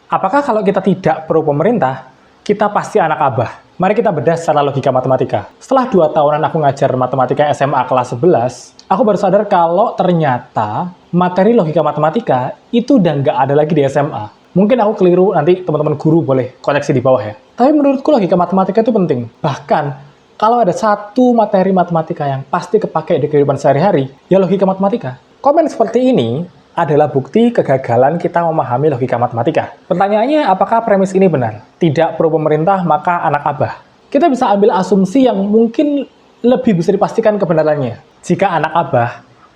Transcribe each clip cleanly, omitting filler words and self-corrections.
Apakah kalau kita tidak pro pemerintah, kita pasti anak abah? Mari kita bedah secara logika matematika. Setelah 2 tahunan aku ngajar matematika SMA kelas 11, aku baru sadar kalau ternyata materi logika matematika itu udah nggak ada lagi di SMA. Mungkin aku keliru, nanti teman-teman guru boleh koreksi di bawah ya. Tapi menurutku logika matematika itu penting. Bahkan, kalau ada satu materi matematika yang pasti kepake di kehidupan sehari-hari, ya logika matematika. Komen seperti ini adalah bukti kegagalan kita memahami logika matematika. Pertanyaannya, apakah premis ini benar? Tidak pro pemerintah, maka anak abah. Kita bisa ambil asumsi yang mungkin lebih bisa dipastikan kebenarannya. Jika anak abah,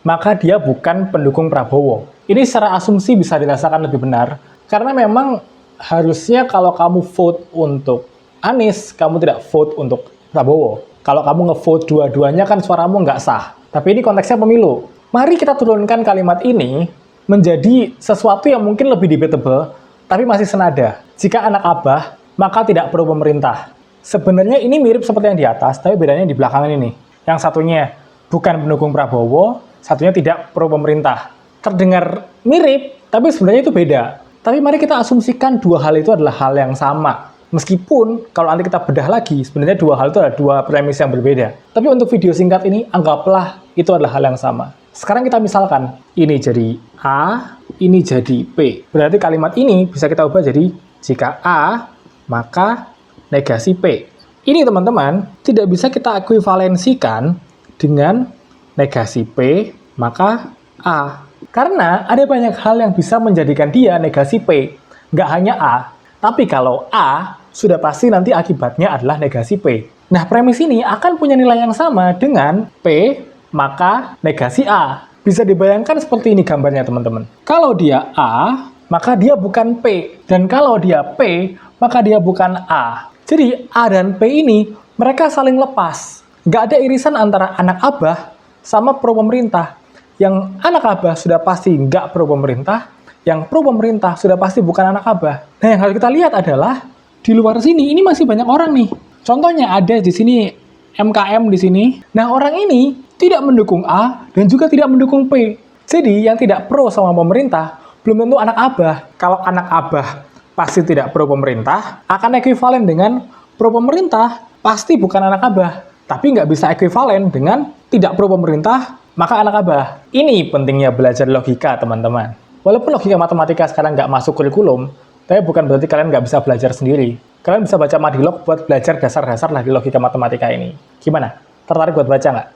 maka dia bukan pendukung Prabowo. Ini secara asumsi bisa dirasakan lebih benar, karena memang harusnya kalau kamu vote untuk Anies, kamu tidak vote untuk Prabowo. Kalau kamu ngevote dua-duanya kan suaramu nggak sah. Tapi ini konteksnya pemilu. Mari kita turunkan kalimat ini menjadi sesuatu yang mungkin lebih debatable, tapi masih senada. Jika anak abah, maka tidak pro pemerintah. Sebenarnya ini mirip seperti yang di atas, tapi bedanya di belakangan ini. Yang satunya bukan pendukung Prabowo, satunya tidak pro pemerintah. Terdengar mirip, tapi sebenarnya itu beda. Tapi mari kita asumsikan dua hal itu adalah hal yang sama. Meskipun kalau nanti kita bedah lagi, sebenarnya dua hal itu adalah dua premis yang berbeda. Tapi untuk video singkat ini, anggaplah itu adalah hal yang sama. Sekarang kita misalkan, ini jadi A, ini jadi P. Berarti kalimat ini bisa kita ubah jadi, jika A, maka negasi P. Ini teman-teman, tidak bisa kita ekuivalensikan dengan negasi P, maka A. Karena ada banyak hal yang bisa menjadikan dia negasi P. Nggak hanya A, tapi kalau A, sudah pasti nanti akibatnya adalah negasi P. Nah, premis ini akan punya nilai yang sama dengan P, maka negasi A. Bisa dibayangkan seperti ini gambarnya teman-teman. Kalau dia A, maka dia bukan P. Dan kalau dia P, maka dia bukan A. Jadi A dan P ini, mereka saling lepas. Nggak ada irisan antara anak abah sama pro pemerintah. Yang anak abah sudah pasti nggak pro pemerintah, yang pro pemerintah sudah pasti bukan anak abah. Nah, yang harus kita lihat adalah, di luar sini, ini masih banyak orang nih. Contohnya ada di sini MKM di sini. Nah, orang ini tidak mendukung A dan juga tidak mendukung P. Jadi, yang tidak pro sama pemerintah belum tentu anak abah. Kalau anak abah pasti tidak pro pemerintah, akan ekuivalen dengan pro pemerintah pasti bukan anak abah. Tapi nggak bisa ekuivalen dengan tidak pro pemerintah, maka anak abah. Ini pentingnya belajar logika, teman-teman. Walaupun logika matematika sekarang nggak masuk kurikulum, tapi bukan berarti kalian nggak bisa belajar sendiri. Kalian bisa baca Madilog buat belajar dasar-dasar dari logika matematika ini. Gimana? Tertarik buat baca nggak?